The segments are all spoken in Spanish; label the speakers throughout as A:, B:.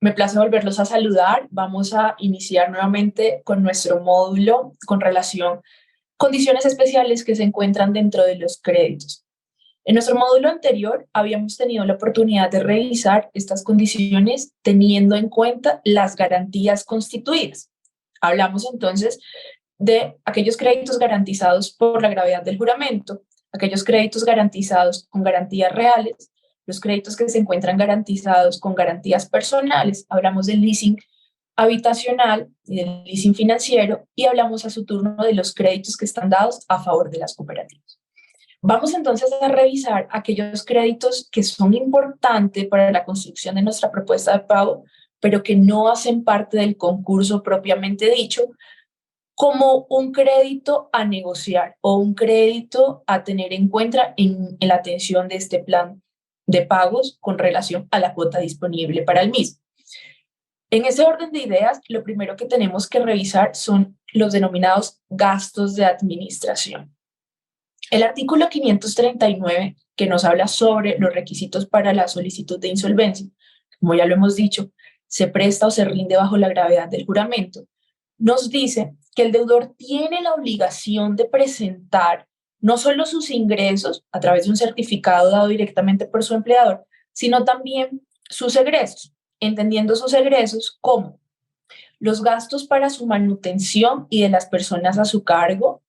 A: Me place volverlos a saludar. Vamos a iniciar nuevamente con nuestro módulo con relación condiciones especiales que se encuentran dentro de los créditos. En nuestro módulo anterior habíamos tenido la oportunidad de revisar estas condiciones teniendo en cuenta las garantías constituidas. Hablamos entonces de aquellos créditos garantizados por la gravedad del juramento, aquellos créditos garantizados con garantías reales, los créditos que se encuentran garantizados con garantías personales, hablamos del leasing habitacional y del leasing financiero, y hablamos a su turno de los créditos que están dados a favor de las cooperativas. Vamos entonces a revisar aquellos créditos que son importantes para la construcción de nuestra propuesta de pago, pero que no hacen parte del concurso propiamente dicho, como un crédito a negociar o un crédito a tener en cuenta en la atención de este plan de pagos con relación a la cuota disponible para el mismo. En ese orden de ideas, lo primero que tenemos que revisar son los denominados gastos de administración. El artículo 539, que nos habla sobre los requisitos para la solicitud de insolvencia, como ya lo hemos dicho, se presta o se rinde bajo la gravedad del juramento, nos dice que el deudor tiene la obligación de presentar no solo sus ingresos a través de un certificado dado directamente por su empleador, sino también sus egresos, entendiendo sus egresos como los gastos para su manutención y de las personas a su cargo,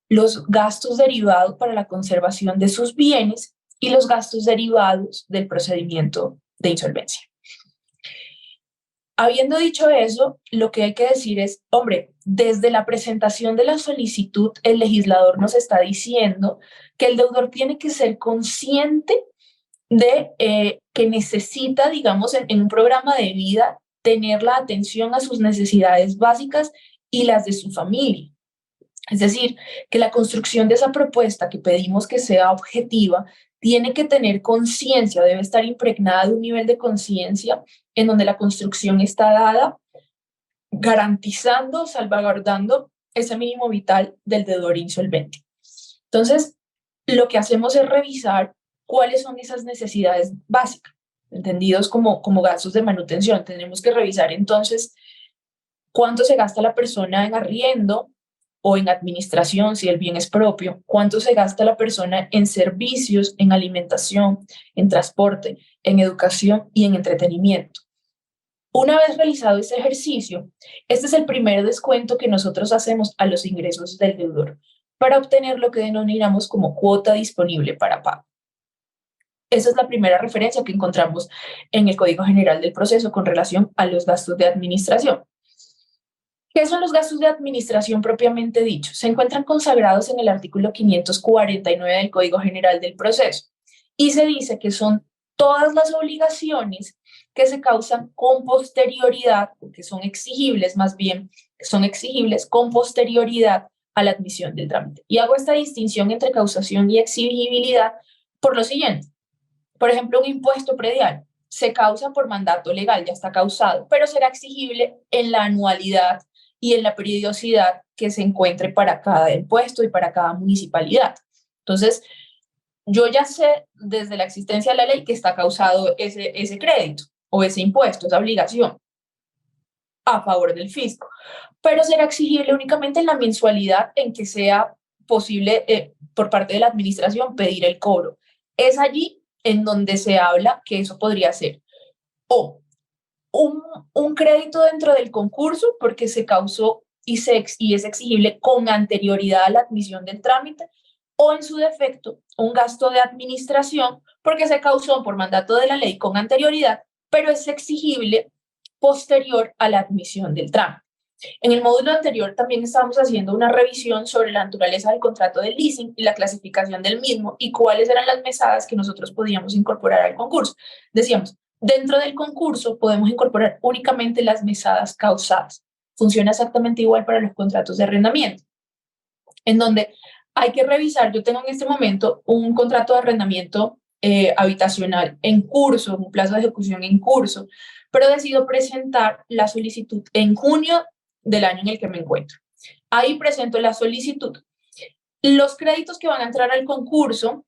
A: los gastos derivados para la conservación de sus bienes y los gastos derivados del procedimiento de insolvencia. Habiendo dicho eso, lo que hay que decir es, hombre, desde la presentación de la solicitud, el legislador nos está diciendo que el deudor tiene que ser consciente de que necesita, digamos, en un programa de vida, tener la atención a sus necesidades básicas y las de su familia. Es decir, que la construcción de esa propuesta que pedimos que sea objetiva tiene que tener conciencia, debe estar impregnada de un nivel de conciencia en donde la construcción está dada garantizando, salvaguardando ese mínimo vital del deudor insolvente. Entonces, lo que hacemos es revisar cuáles son esas necesidades básicas, entendidos como gastos de manutención. Tenemos que revisar entonces cuánto se gasta la persona en arriendo o en administración, si el bien es propio, cuánto se gasta la persona en servicios, en alimentación, en transporte, en educación y en entretenimiento. Una vez realizado este ejercicio, este es el primer descuento que nosotros hacemos a los ingresos del deudor para obtener lo que denominamos como cuota disponible para pago. Esa es la primera referencia que encontramos en el Código General del Proceso con relación a los gastos de administración. ¿Qué son los gastos de administración propiamente dichos? Se encuentran consagrados en el artículo 549 del Código General del Proceso y se dice que son todas las obligaciones que se causan con posterioridad, que son exigibles más bien, son exigibles con posterioridad a la admisión del trámite. Y hago esta distinción entre causación y exigibilidad por lo siguiente. Por ejemplo, un impuesto predial se causa por mandato legal, ya está causado, pero será exigible en la anualidad y en la periodicidad que se encuentre para cada impuesto y para cada municipalidad. Entonces, yo ya sé desde la existencia de la ley que está causado ese crédito o ese impuesto, esa obligación a favor del fisco, pero será exigible únicamente en la mensualidad en que sea posible por parte de la administración pedir el cobro. Es allí en donde se habla que eso podría ser o un crédito dentro del concurso porque se causó y es exigible con anterioridad a la admisión del trámite, o en su defecto un gasto de administración porque se causó por mandato de la ley con anterioridad, pero es exigible posterior a la admisión del trámite. En el módulo anterior también estábamos haciendo una revisión sobre la naturaleza del contrato de leasing y la clasificación del mismo y cuáles eran las mesadas que nosotros podíamos incorporar al concurso. Decíamos, dentro del concurso podemos incorporar únicamente las mesadas causadas. Funciona exactamente igual para los contratos de arrendamiento, en donde hay que revisar. Yo tengo en este momento un contrato de arrendamiento habitacional en curso, un plazo de ejecución en curso, pero decido presentar la solicitud en junio del año en el que me encuentro. Ahí presento la solicitud. Los créditos que van a entrar al concurso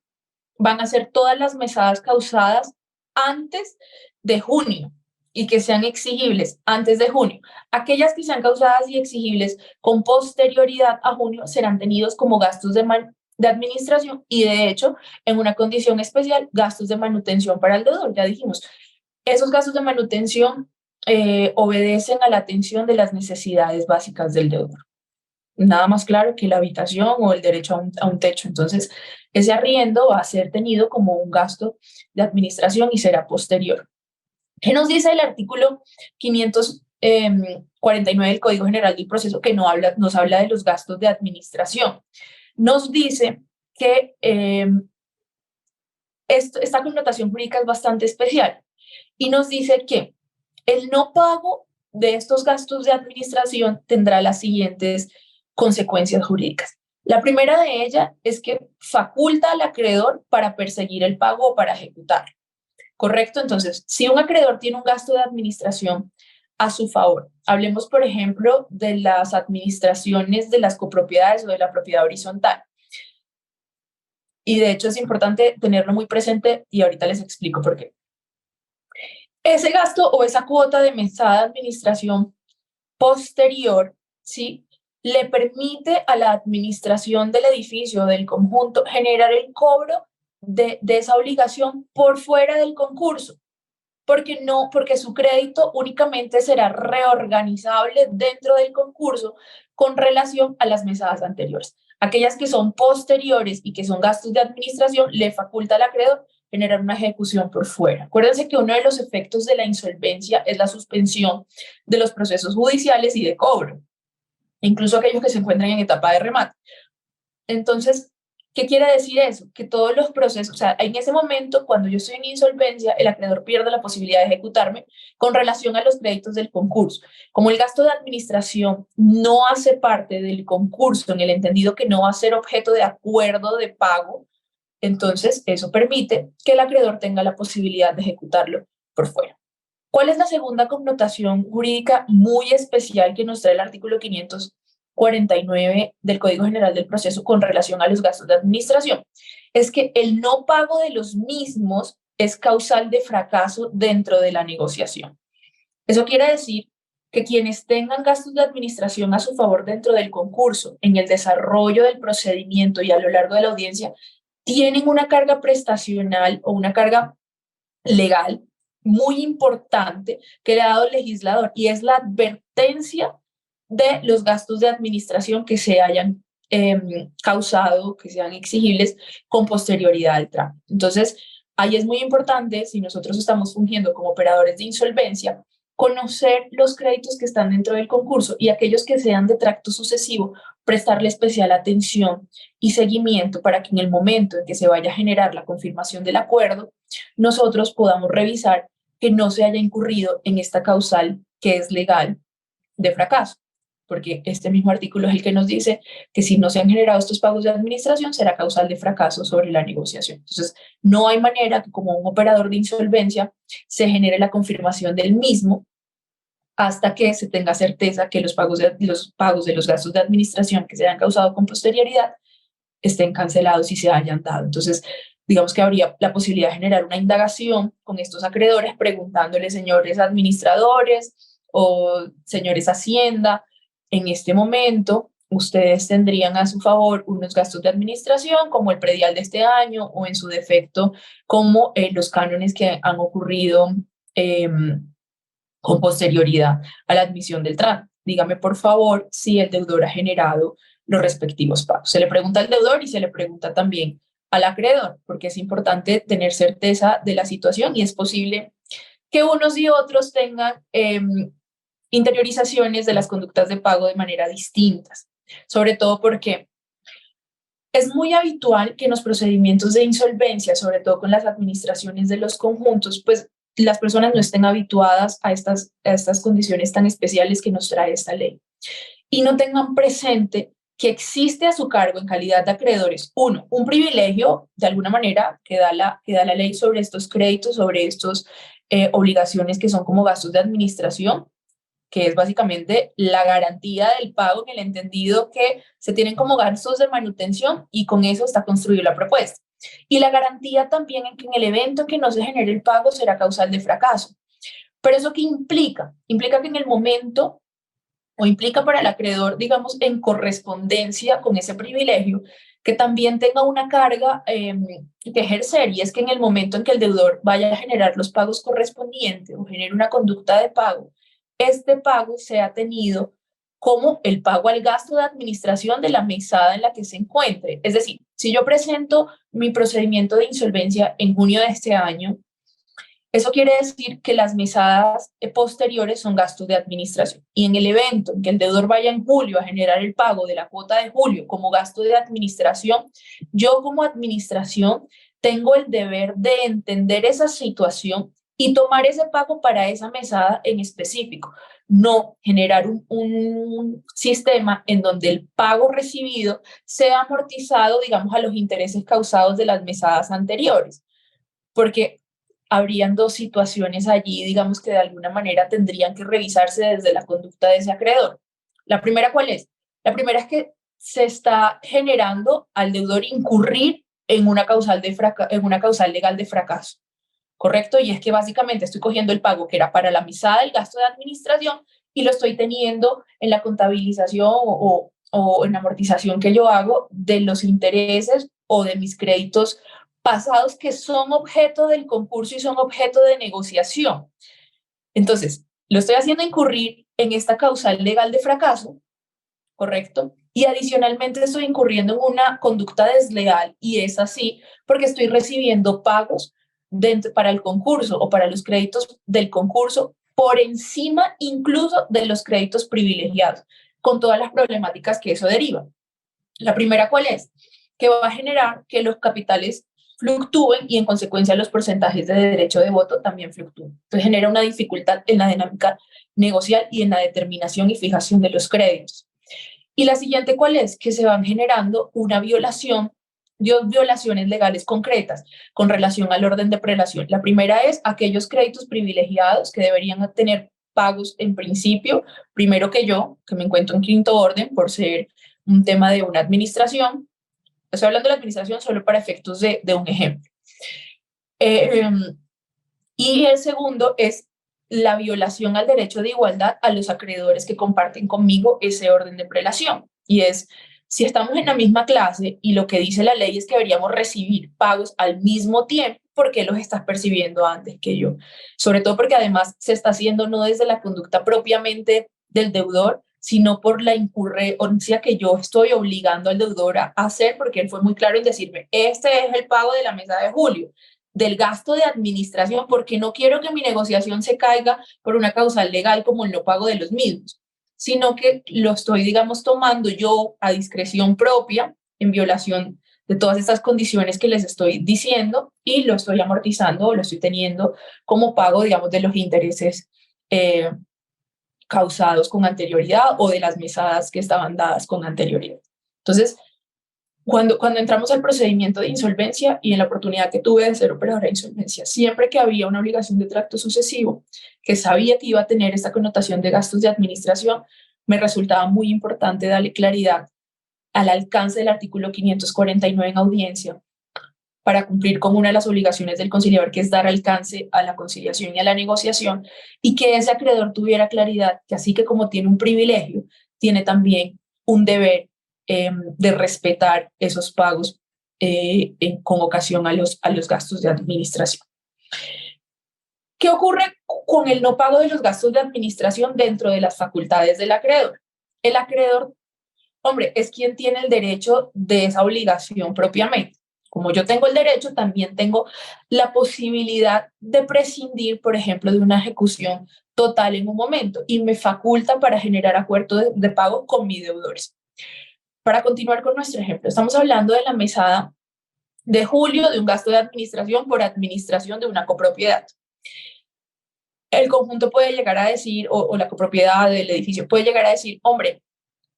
A: van a ser todas las mesadas causadas antes de junio. y que sean exigibles antes de junio. Aquellas que sean causadas y exigibles con posterioridad a junio serán tenidos como gastos de administración y de hecho, en una condición especial, gastos de manutención para el deudor. Ya dijimos, esos gastos de manutención obedecen a la atención de las necesidades básicas del deudor. Nada más claro que la habitación o el derecho a un techo. Entonces, ese arriendo va a ser tenido como un gasto de administración y será posterior. ¿Qué nos dice el artículo 549 del Código General del Proceso que nos habla de los gastos de administración? Nos dice que esta connotación jurídica es bastante especial y nos dice que el no pago de estos gastos de administración tendrá las siguientes consecuencias jurídicas. La primera de ellas es que faculta al acreedor para perseguir el pago o para ejecutar. ¿Correcto? Entonces, si un acreedor tiene un gasto de administración a su favor, hablemos, por ejemplo, de las administraciones de las copropiedades o de la propiedad horizontal. Y de hecho es importante tenerlo muy presente y ahorita les explico por qué. Ese gasto o esa cuota de mesada de administración posterior, ¿sí?, le permite a la administración del edificio o del conjunto generar el cobro de esa obligación por fuera del concurso, porque su crédito únicamente será reorganizable dentro del concurso con relación a las mesadas anteriores. Aquellas que son posteriores y que son gastos de administración le faculta al acreedor generar una ejecución por fuera. Acuérdense que uno de los efectos de la insolvencia es la suspensión de los procesos judiciales y de cobro, incluso aquellos que se encuentran en etapa de remate. Entonces, ¿qué quiere decir eso? Que todos los procesos, o sea, en ese momento, cuando yo estoy en insolvencia, el acreedor pierde la posibilidad de ejecutarme con relación a los créditos del concurso. Como el gasto de administración no hace parte del concurso, en el entendido que no va a ser objeto de acuerdo de pago, entonces eso permite que el acreedor tenga la posibilidad de ejecutarlo por fuera. ¿Cuál es la segunda connotación jurídica muy especial que nos trae el artículo 549 del Código General del Proceso con relación a los gastos de administración? Es que el no pago de los mismos es causal de fracaso dentro de la negociación. Eso quiere decir que quienes tengan gastos de administración a su favor dentro del concurso, en el desarrollo del procedimiento y a lo largo de la audiencia, tienen una carga prestacional o una carga legal muy importante que le ha dado el legislador y es la advertencia de los gastos de administración que se hayan causado, que sean exigibles con posterioridad al trámite. Entonces, ahí es muy importante, si nosotros estamos fungiendo como operadores de insolvencia, conocer los créditos que están dentro del concurso y aquellos que sean de tracto sucesivo, prestarle especial atención y seguimiento para que en el momento en que se vaya a generar la confirmación del acuerdo, nosotros podamos revisar que no se haya incurrido en esta causal que es legal de fracaso, porque este mismo artículo es el que nos dice que si no se han generado estos pagos de administración será causal de fracaso sobre la negociación. Entonces, no hay manera que como un operador de insolvencia se genere la confirmación del mismo hasta que se tenga certeza que los pagos de los gastos de administración que se hayan causado con posterioridad estén cancelados y se hayan dado. Entonces, digamos que habría la posibilidad de generar una indagación con estos acreedores preguntándole, señores administradores o señores Hacienda, en este momento ustedes tendrían a su favor unos gastos de administración como el predial de este año o en su defecto como los cánones que han ocurrido con posterioridad a la admisión del trámite. Dígame, por favor, si el deudor ha generado los respectivos pagos. Se le pregunta al deudor y se le pregunta también al acreedor, porque es importante tener certeza de la situación y es posible que unos y otros tengan interiorizaciones de las conductas de pago de manera distintas, sobre todo porque es muy habitual que en los procedimientos de insolvencia, sobre todo con las administraciones de los conjuntos, pues las personas no estén habituadas a estas condiciones tan especiales que nos trae esta ley y no tengan presente que existe a su cargo en calidad de acreedores, uno, un privilegio de alguna manera que da la ley sobre estos créditos, sobre estas obligaciones que son como gastos de administración, que es básicamente la garantía del pago en el entendido que se tienen como gastos de manutención y con eso está construida la propuesta. Y la garantía también en que en el evento que no se genere el pago será causal de fracaso. Pero ¿eso qué implica? Implica que en el momento, o implica para el acreedor, digamos, en correspondencia con ese privilegio, que también tenga una carga que ejercer, y es que en el momento en que el deudor vaya a generar los pagos correspondientes o genere una conducta de pago, este pago sea tenido como el pago al gasto de administración de la mesada en la que se encuentre. Es decir, si yo presento mi procedimiento de insolvencia en junio de este año, eso quiere decir que las mesadas posteriores son gastos de administración. Y en el evento en que el deudor vaya en julio a generar el pago de la cuota de julio como gasto de administración, yo como administración tengo el deber de entender esa situación y tomar ese pago para esa mesada en específico. No generar un sistema en donde el pago recibido sea amortizado, digamos, a los intereses causados de las mesadas anteriores. Porque habrían dos situaciones allí, digamos, que de alguna manera tendrían que revisarse desde la conducta de ese acreedor. La primera, ¿cuál es? La primera es que se está generando al deudor incurrir en una causal, en una causal legal de fracaso, ¿correcto? Y es que básicamente estoy cogiendo el pago que era para la mesada del gasto de administración y lo estoy teniendo en la contabilización o en la amortización que yo hago de los intereses o de mis créditos pasados que son objeto del concurso y son objeto de negociación. Entonces, lo estoy haciendo incurrir en esta causal legal de fracaso, ¿correcto? Y adicionalmente estoy incurriendo en una conducta desleal, y es así porque estoy recibiendo pagos para el concurso o para los créditos del concurso por encima incluso de los créditos privilegiados, con todas las problemáticas que eso deriva. La primera, ¿cuál es? Que va a generar que los capitales fluctúen y en consecuencia los porcentajes de derecho de voto también fluctúen. Entonces genera una dificultad en la dinámica negocial y en la determinación y fijación de los créditos. Y la siguiente, ¿cuál es? Que se van generando una violación, dos violaciones legales concretas con relación al orden de prelación. La primera es aquellos créditos privilegiados que deberían tener pagos en principio, primero que yo, que me encuentro en quinto orden por ser un tema de una administración. Estoy hablando de la administración solo para efectos de un ejemplo. Y el segundo es la violación al derecho de igualdad a los acreedores que comparten conmigo ese orden de prelación. Y es, si estamos en la misma clase y lo que dice la ley es que deberíamos recibir pagos al mismo tiempo, ¿por qué los estás percibiendo antes que yo? Sobre todo porque además se está haciendo no desde la conducta propiamente del deudor, sino por la incurrencia que yo estoy obligando al deudor a hacer, porque él fue muy claro en decirme, este es el pago de la mesa de julio, del gasto de administración, porque no quiero que mi negociación se caiga por una causal legal como el no pago de los mismos, sino que lo estoy, digamos, tomando yo a discreción propia, en violación de todas estas condiciones que les estoy diciendo, y lo estoy amortizando o lo estoy teniendo como pago, digamos, de los intereses causados con anterioridad o de las mesadas que estaban dadas con anterioridad. Entonces, cuando entramos al procedimiento de insolvencia y en la oportunidad que tuve de ser operadora de insolvencia, siempre que había una obligación de tracto sucesivo, que sabía que iba a tener esta connotación de gastos de administración, me resultaba muy importante darle claridad al alcance del artículo 549 en audiencia para cumplir con una de las obligaciones del conciliador, que es dar alcance a la conciliación y a la negociación, y que ese acreedor tuviera claridad que así que como tiene un privilegio, tiene también un deber de respetar esos pagos con ocasión a los gastos de administración. ¿Qué ocurre con el no pago de los gastos de administración dentro de las facultades del acreedor? El acreedor, hombre, es quien tiene el derecho de esa obligación propiamente. Como yo tengo el derecho, también tengo la posibilidad de prescindir, por ejemplo, de una ejecución total en un momento, y me faculta para generar acuerdo de pago con mis deudores. Para continuar con nuestro ejemplo, estamos hablando de la mesada de julio de un gasto de administración por administración de una copropiedad. El conjunto puede llegar a decir, o la copropiedad del edificio puede llegar a decir, hombre,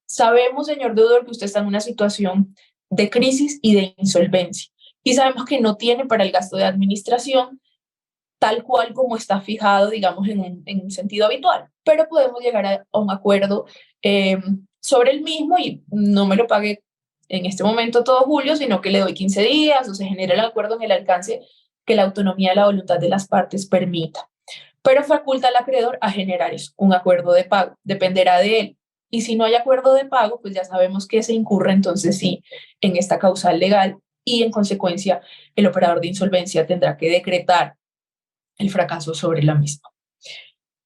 A: sabemos, señor deudor, que usted está en una situación de crisis y de insolvencia, y sabemos que no tiene para el gasto de administración tal cual como está fijado, digamos, en un sentido habitual, pero podemos llegar a un acuerdo sobre el mismo y no me lo pague en este momento todo julio, sino que le doy 15 días o se genera el acuerdo en el alcance que la autonomía de la voluntad de las partes permita. pero faculta al acreedor a generar eso, un acuerdo de pago, dependerá de él. Y si no hay acuerdo de pago, pues ya sabemos que se incurre entonces sí en esta causal legal y en consecuencia el operador de insolvencia tendrá que decretar el fracaso sobre la misma.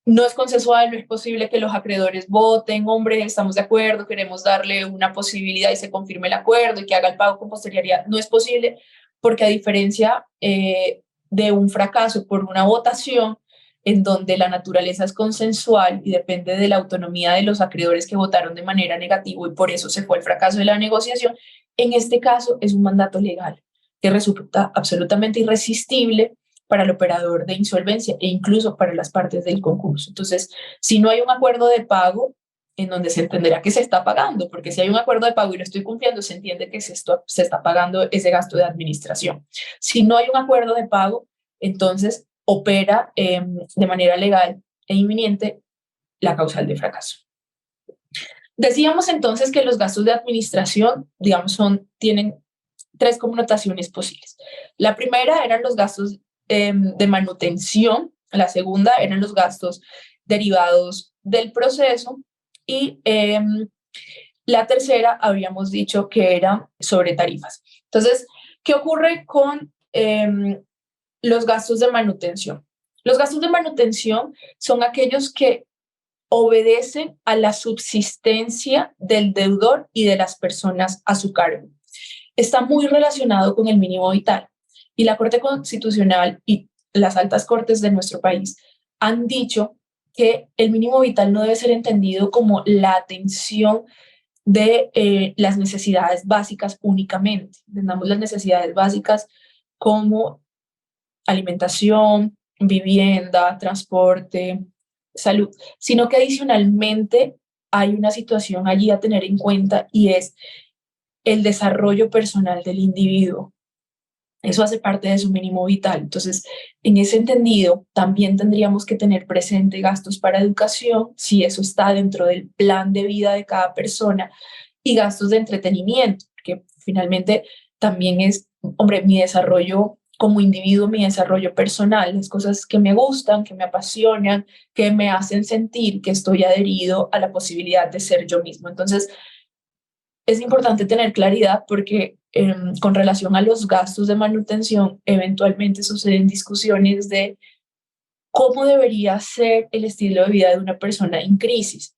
A: No es consensual, no es posible que los acreedores voten, hombre, estamos de acuerdo, queremos darle una posibilidad y se confirme el acuerdo y que haga el pago con posterioridad. No es posible porque a diferencia de un fracaso por una votación, en donde la naturaleza es consensual y depende de la autonomía de los acreedores que votaron de manera negativa y por eso se fue el fracaso de la negociación, en este caso es un mandato legal que resulta absolutamente irresistible para el operador de insolvencia e incluso para las partes del concurso. Entonces, si no hay un acuerdo de pago, en donde se entenderá que se está pagando, porque si hay un acuerdo de pago y lo estoy cumpliendo, se entiende que se está pagando ese gasto de administración. Si no hay un acuerdo de pago, entonces opera de manera legal e inminente la causal de fracaso. Decíamos entonces que los gastos de administración, digamos, tienen tres connotaciones posibles. La primera eran los gastos de manutención, la segunda eran los gastos derivados del proceso y la tercera habíamos dicho que era sobre tarifas. Entonces, ¿qué ocurre con los gastos de manutención? Los gastos de manutención son aquellos que obedecen a la subsistencia del deudor y de las personas a su cargo. Está muy relacionado con el mínimo vital. Y la Corte Constitucional y las altas cortes de nuestro país han dicho que el mínimo vital no debe ser entendido como la atención de las necesidades básicas únicamente. Entendamos las necesidades básicas como alimentación, vivienda, transporte, salud, sino que adicionalmente hay una situación allí a tener en cuenta y es el desarrollo personal del individuo. Eso hace parte de su mínimo vital. Entonces, en ese entendido, también tendríamos que tener presente gastos para educación, si eso está dentro del plan de vida de cada persona, y gastos de entretenimiento, que finalmente también es, hombre, mi desarrollo como individuo, mi desarrollo personal, las cosas que me gustan, que me apasionan, que me hacen sentir que estoy adherido a la posibilidad de ser yo mismo. Entonces, es importante tener claridad porque con relación a los gastos de manutención, eventualmente suceden discusiones de cómo debería ser el estilo de vida de una persona en crisis.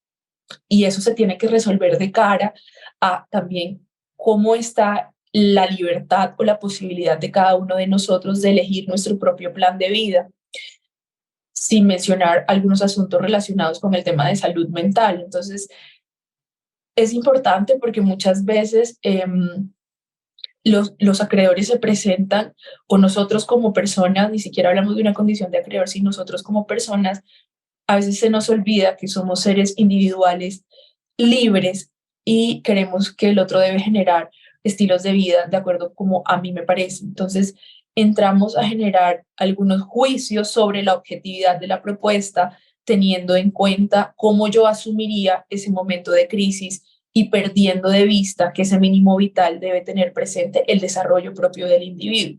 A: Y eso se tiene que resolver de cara a también cómo está la libertad o la posibilidad de cada uno de nosotros de elegir nuestro propio plan de vida, sin mencionar algunos asuntos relacionados con el tema de salud mental. Entonces, es importante porque muchas veces los acreedores se presentan o nosotros como personas, ni siquiera hablamos de una condición de acreedor, sino nosotros como personas, a veces se nos olvida que somos seres individuales libres y queremos que el otro debe generar estilos de vida de acuerdo como a mí me parece. Entonces, entramos a generar algunos juicios sobre la objetividad de la propuesta, teniendo en cuenta cómo yo asumiría ese momento de crisis y perdiendo de vista que ese mínimo vital debe tener presente el desarrollo propio del individuo.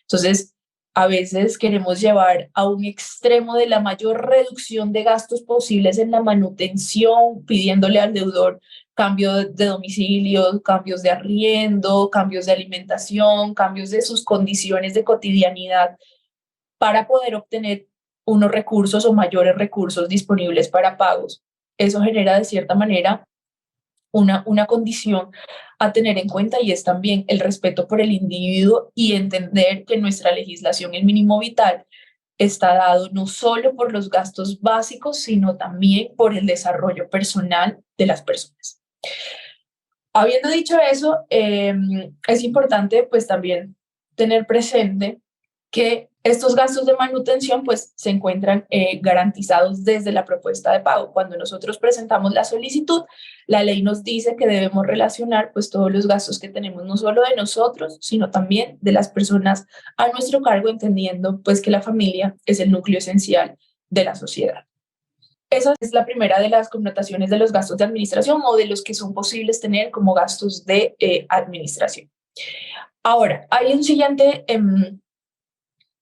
A: Entonces, a veces queremos llevar a un extremo de la mayor reducción de gastos posibles en la manutención, pidiéndole al deudor cambio de domicilio, cambios de arriendo, cambios de alimentación, cambios de sus condiciones de cotidianidad para poder obtener unos recursos o mayores recursos disponibles para pagos. Eso genera de cierta manera una condición a tener en cuenta y es también el respeto por el individuo y entender que nuestra legislación, el mínimo vital, está dado no solo por los gastos básicos, sino también por el desarrollo personal de las personas. Habiendo dicho eso, es importante pues también tener presente que estos gastos de manutención pues se encuentran garantizados desde la propuesta de pago. Cuando nosotros presentamos la solicitud, la ley nos dice que debemos relacionar pues todos los gastos que tenemos no solo de nosotros, sino también de las personas a nuestro cargo, entendiendo pues que la familia es el núcleo esencial de la sociedad. Esa es la primera de las connotaciones de los gastos de administración o de los que son posibles tener como gastos de administración. Ahora, hay un siguiente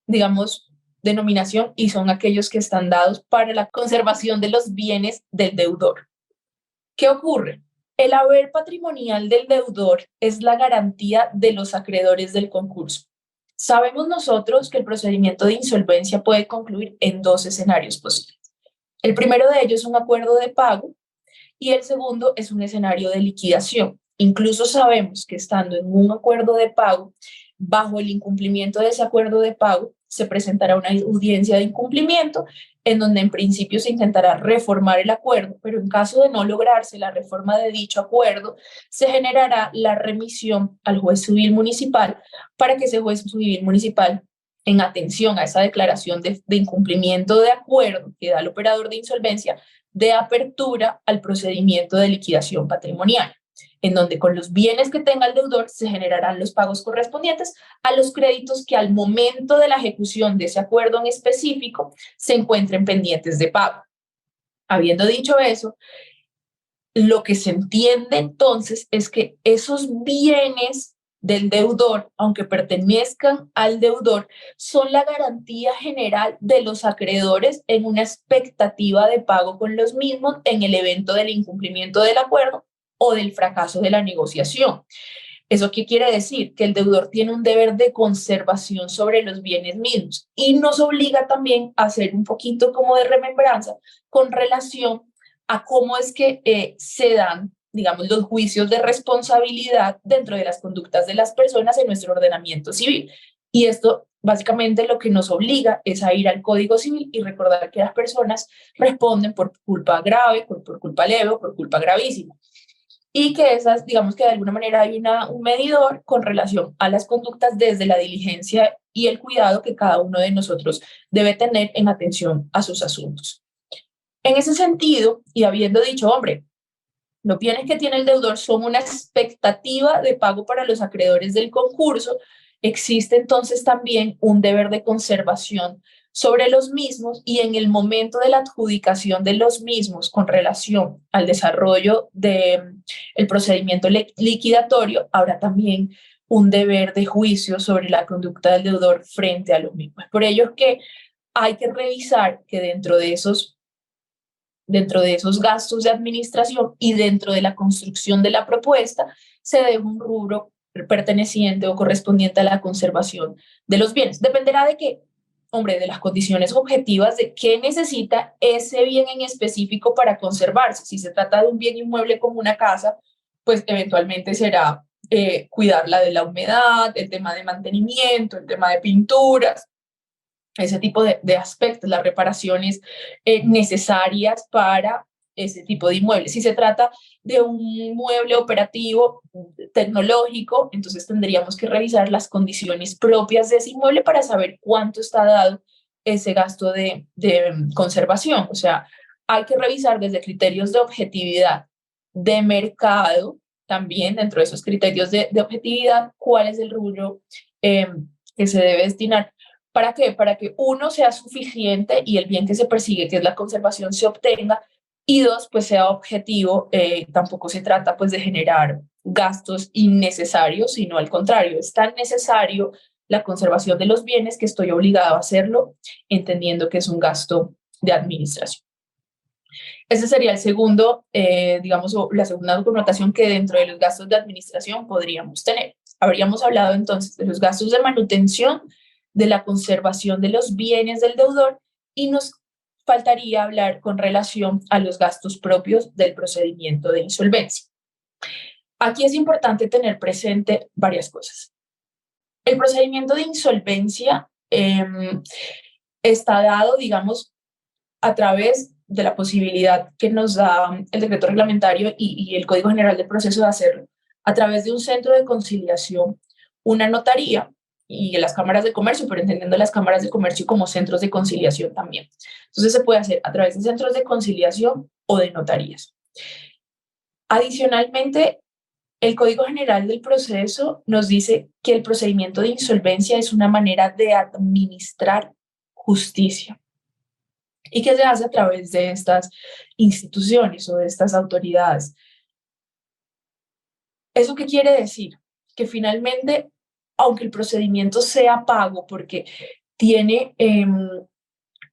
A: digamos, denominación y son aquellos que están dados para la conservación de los bienes del deudor. ¿Qué ocurre? El haber patrimonial del deudor es la garantía de los acreedores del concurso. Sabemos nosotros que el procedimiento de insolvencia puede concluir en dos escenarios posibles. El primero de ellos es un acuerdo de pago y el segundo es un escenario de liquidación. Incluso sabemos que estando en un acuerdo de pago, bajo el incumplimiento de ese acuerdo de pago, se presentará una audiencia de incumplimiento en donde en principio se intentará reformar el acuerdo, pero en caso de no lograrse la reforma de dicho acuerdo, se generará la remisión al juez civil municipal para que ese juez civil municipal, en atención a esa declaración de incumplimiento de acuerdo que da el operador de insolvencia, de apertura al procedimiento de liquidación patrimonial, en donde con los bienes que tenga el deudor se generarán los pagos correspondientes a los créditos que al momento de la ejecución de ese acuerdo en específico se encuentren pendientes de pago. Habiendo dicho eso, lo que se entiende entonces es que esos bienes del deudor, aunque pertenezcan al deudor, son la garantía general de los acreedores en una expectativa de pago con los mismos en el evento del incumplimiento del acuerdo o del fracaso de la negociación. ¿Eso qué quiere decir? Que el deudor tiene un deber de conservación sobre los bienes mismos y nos obliga también a hacer un poquito como de remembranza con relación a cómo es que se dan, digamos, los juicios de responsabilidad dentro de las conductas de las personas en nuestro ordenamiento civil. Y esto básicamente lo que nos obliga es a ir al Código Civil y recordar que las personas responden por culpa grave, por culpa leve o por culpa gravísima. Y que esas, digamos que de alguna manera hay un medidor con relación a las conductas desde la diligencia y el cuidado que cada uno de nosotros debe tener en atención a sus asuntos. En ese sentido, y habiendo dicho, hombre, los bienes que tiene el deudor son una expectativa de pago para los acreedores del concurso, existe entonces también un deber de conservación sobre los mismos y en el momento de la adjudicación de los mismos con relación al desarrollo del procedimiento liquidatorio, habrá también un deber de juicio sobre la conducta del deudor frente a los mismos. Por ello es que hay que revisar que dentro de esos gastos de administración y dentro de la construcción de la propuesta se dé un rubro perteneciente o correspondiente a la conservación de los bienes. Dependerá de qué, hombre, de las condiciones objetivas de qué necesita ese bien en específico para conservarse. Si se trata de un bien inmueble como una casa, pues eventualmente será cuidarla de la humedad, el tema de mantenimiento, el tema de pinturas, ese tipo de aspectos, las reparaciones necesarias para ese tipo de inmuebles. Si se trata de un inmueble operativo tecnológico, entonces tendríamos que revisar las condiciones propias de ese inmueble para saber cuánto está dado ese gasto de conservación. O sea, hay que revisar desde criterios de objetividad de mercado, también dentro de esos criterios de objetividad, cuál es el rubro que se debe destinar. ¿Para qué? Para que uno sea suficiente y el bien que se persigue, que es la conservación, se obtenga, y dos, pues sea objetivo. Tampoco se trata pues de generar gastos innecesarios, sino al contrario, es tan necesario la conservación de los bienes que estoy obligado a hacerlo, entendiendo que es un gasto de administración. Ese sería el segundo, digamos, o la segunda connotación que dentro de los gastos de administración podríamos tener. Habríamos hablado entonces de los gastos de manutención, de la conservación de los bienes del deudor y nos faltaría hablar con relación a los gastos propios del procedimiento de insolvencia. Aquí es importante tener presente varias cosas. El procedimiento de insolvencia está dado, digamos, a través de la posibilidad que nos da el decreto reglamentario y el Código General del Proceso de hacerlo, a través de un centro de conciliación, una notaría y las cámaras de comercio, pero entendiendo las cámaras de comercio como centros de conciliación también. Entonces se puede hacer a través de centros de conciliación o de notarías. Adicionalmente, el Código General del Proceso nos dice que el procedimiento de insolvencia es una manera de administrar justicia y que se hace a través de estas instituciones o de estas autoridades. ¿Eso qué quiere decir? Que finalmente, aunque el procedimiento sea pago, porque tiene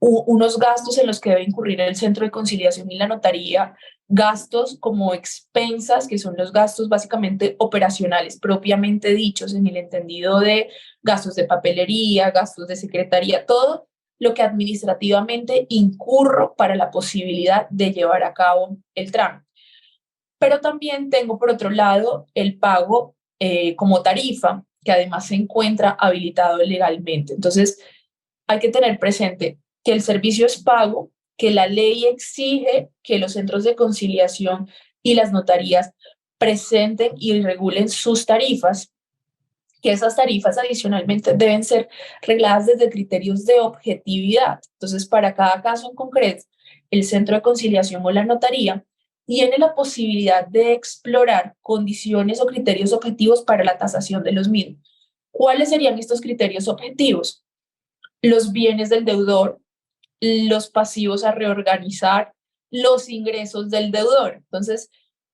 A: unos gastos en los que debe incurrir el centro de conciliación y la notaría, gastos como expensas, que son los gastos básicamente operacionales propiamente dichos en el entendido de gastos de papelería, gastos de secretaría, todo lo que administrativamente incurro para la posibilidad de llevar a cabo el trámite. Pero también tengo por otro lado el pago como tarifa, que además se encuentra habilitado legalmente. Entonces, hay que tener presente que el servicio es pago, que la ley exige que los centros de conciliación y las notarías presenten y regulen sus tarifas, que esas tarifas adicionalmente deben ser regladas desde criterios de objetividad. Entonces, para cada caso en concreto, el centro de conciliación o la notaría tiene la posibilidad de explorar condiciones o criterios objetivos para la tasación de los mismos. ¿Cuáles serían estos criterios objetivos? Los bienes del deudor, los pasivos a reorganizar, los ingresos del deudor. Entonces,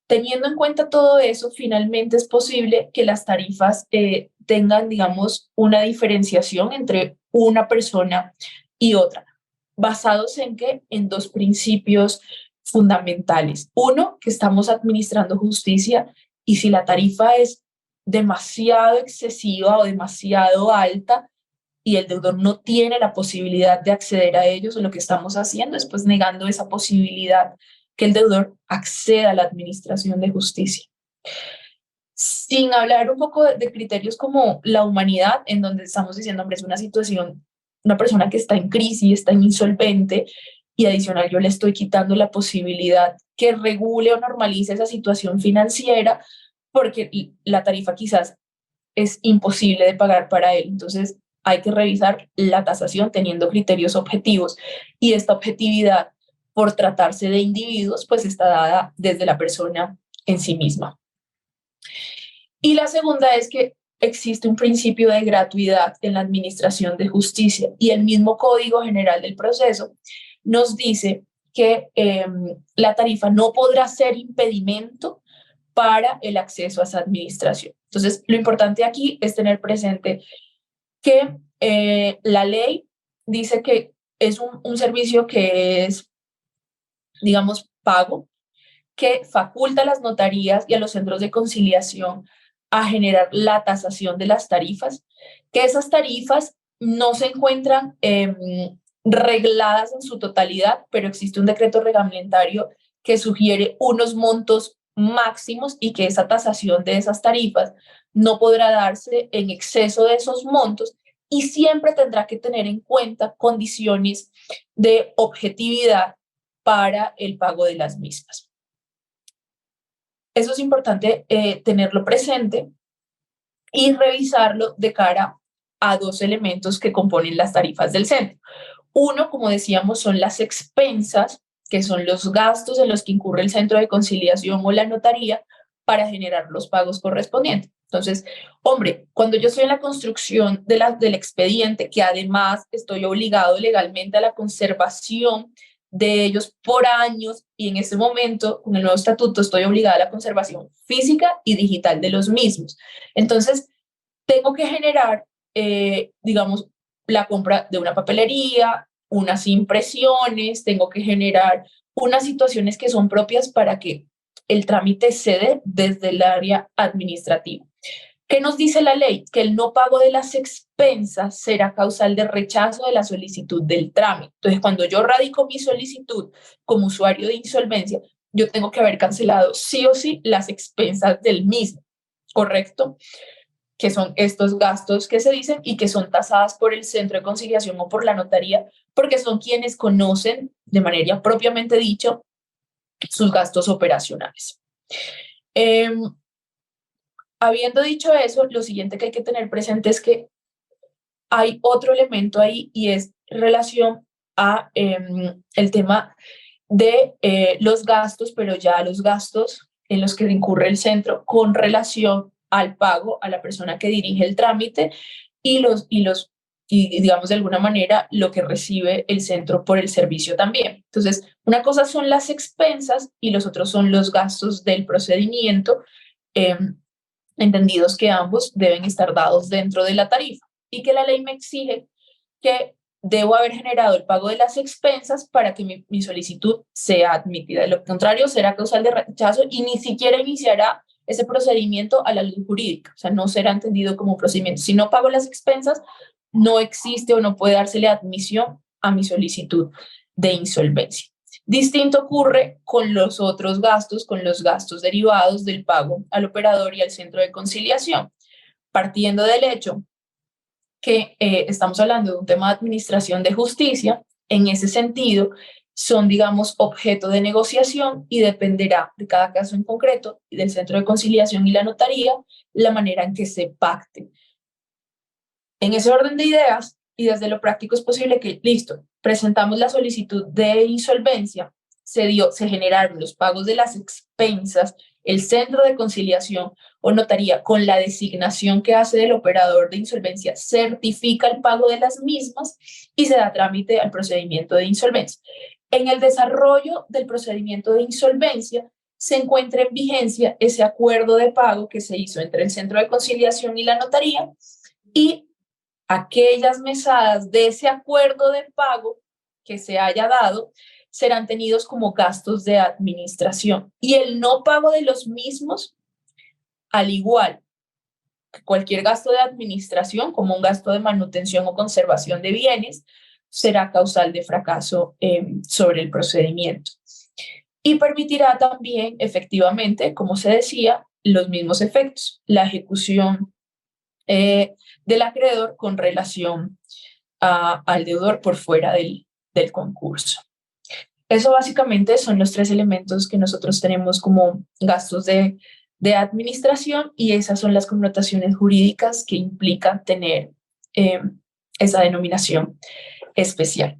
A: teniendo en cuenta todo eso, finalmente es posible que las tarifas tengan, digamos, una diferenciación entre una persona y otra, basados en qué? En dos principios fundamentales. Uno, que estamos administrando justicia y si la tarifa es demasiado excesiva o demasiado alta, y el deudor no tiene la posibilidad de acceder a ellos, lo que estamos haciendo es pues negando esa posibilidad que el deudor acceda a la administración de justicia. Sin hablar un poco de criterios como la humanidad, en donde estamos diciendo, hombre, es una situación, una persona que está en crisis, está insolvente, y adicional yo le estoy quitando la posibilidad que regule o normalice esa situación financiera, porque la tarifa quizás es imposible de pagar para él. Entonces, hay que revisar la tasación teniendo criterios objetivos y esta objetividad por tratarse de individuos pues está dada desde la persona en sí misma. Y la segunda es que existe un principio de gratuidad en la administración de justicia y el mismo Código General del Proceso nos dice que la tarifa no podrá ser impedimento para el acceso a esa administración. Entonces, lo importante aquí es tener presente que la ley dice que es un servicio que es, digamos, pago, que faculta a las notarías y a los centros de conciliación a generar la tasación de las tarifas, que esas tarifas no se encuentran regladas en su totalidad, pero existe un decreto reglamentario que sugiere unos montos máximos y que esa tasación de esas tarifas no podrá darse en exceso de esos montos y siempre tendrá que tener en cuenta condiciones de objetividad para el pago de las mismas. Eso es importante tenerlo presente y revisarlo de cara a dos elementos que componen las tarifas del centro. Uno, como decíamos, son las expensas, que son los gastos en los que incurre el centro de conciliación o la notaría para generar los pagos correspondientes. Entonces, hombre, cuando yo estoy en la construcción del expediente, que además estoy obligado legalmente a la conservación de ellos por años y en este momento, con el nuevo estatuto, estoy obligada a la conservación física y digital de los mismos. Entonces, tengo que generar, digamos, la compra de una papelería, unas impresiones, tengo que generar unas situaciones que son propias para que el trámite se dé desde el área administrativa. ¿Qué nos dice la ley? Que el no pago de las expensas será causal de rechazo de la solicitud del trámite. Entonces, cuando yo radico mi solicitud como usuario de insolvencia, yo tengo que haber cancelado sí o sí las expensas del mismo, ¿correcto? Que son estos gastos que se dicen y que son tasadas por el centro de conciliación o por la notaría, porque son quienes conocen de manera propiamente dicho sus gastos operacionales. Habiendo dicho eso, lo siguiente que hay que tener presente es que hay otro elemento ahí y es relación a el tema de los gastos, pero ya los gastos en los que incurre el centro con relación al pago a la persona que dirige el trámite y y digamos de alguna manera lo que recibe el centro por el servicio también. Entonces, una cosa son las expensas y los otros son los gastos del procedimiento, entendidos que ambos deben estar dados dentro de la tarifa y que la ley me exige que debo haber generado el pago de las expensas para que mi solicitud sea admitida. De lo contrario, será causal de rechazo y ni siquiera iniciará ese procedimiento a la luz jurídica. O sea, no será entendido como un procedimiento. Si no pago las expensas, no existe o no puede dársele admisión a mi solicitud de insolvencia. Distinto ocurre con los otros gastos, con los gastos derivados del pago al operador y al centro de conciliación. Partiendo del hecho que estamos hablando de un tema de administración de justicia, en ese sentido, son, digamos, objeto de negociación y dependerá de cada caso en concreto y del centro de conciliación y la notaría la manera en que se pacte. En ese orden de ideas y desde lo práctico es posible que, listo, presentamos la solicitud de insolvencia, se generaron los pagos de las expensas, el centro de conciliación o notaría con la designación que hace del operador de insolvencia certifica el pago de las mismas y se da trámite al procedimiento de insolvencia. En el desarrollo del procedimiento de insolvencia se encuentra en vigencia ese acuerdo de pago que se hizo entre el centro de conciliación y la notaría y aquellas mesadas de ese acuerdo de pago que se haya dado serán tenidos como gastos de administración y el no pago de los mismos, al igual que cualquier gasto de administración, como un gasto de manutención o conservación de bienes, será causal de fracaso sobre el procedimiento. Y permitirá también, efectivamente, como se decía, los mismos efectos, la ejecución del acreedor con relación al deudor por fuera del concurso. Eso básicamente son los tres elementos que nosotros tenemos como gastos de administración y esas son las connotaciones jurídicas que implican tener esa denominación especial.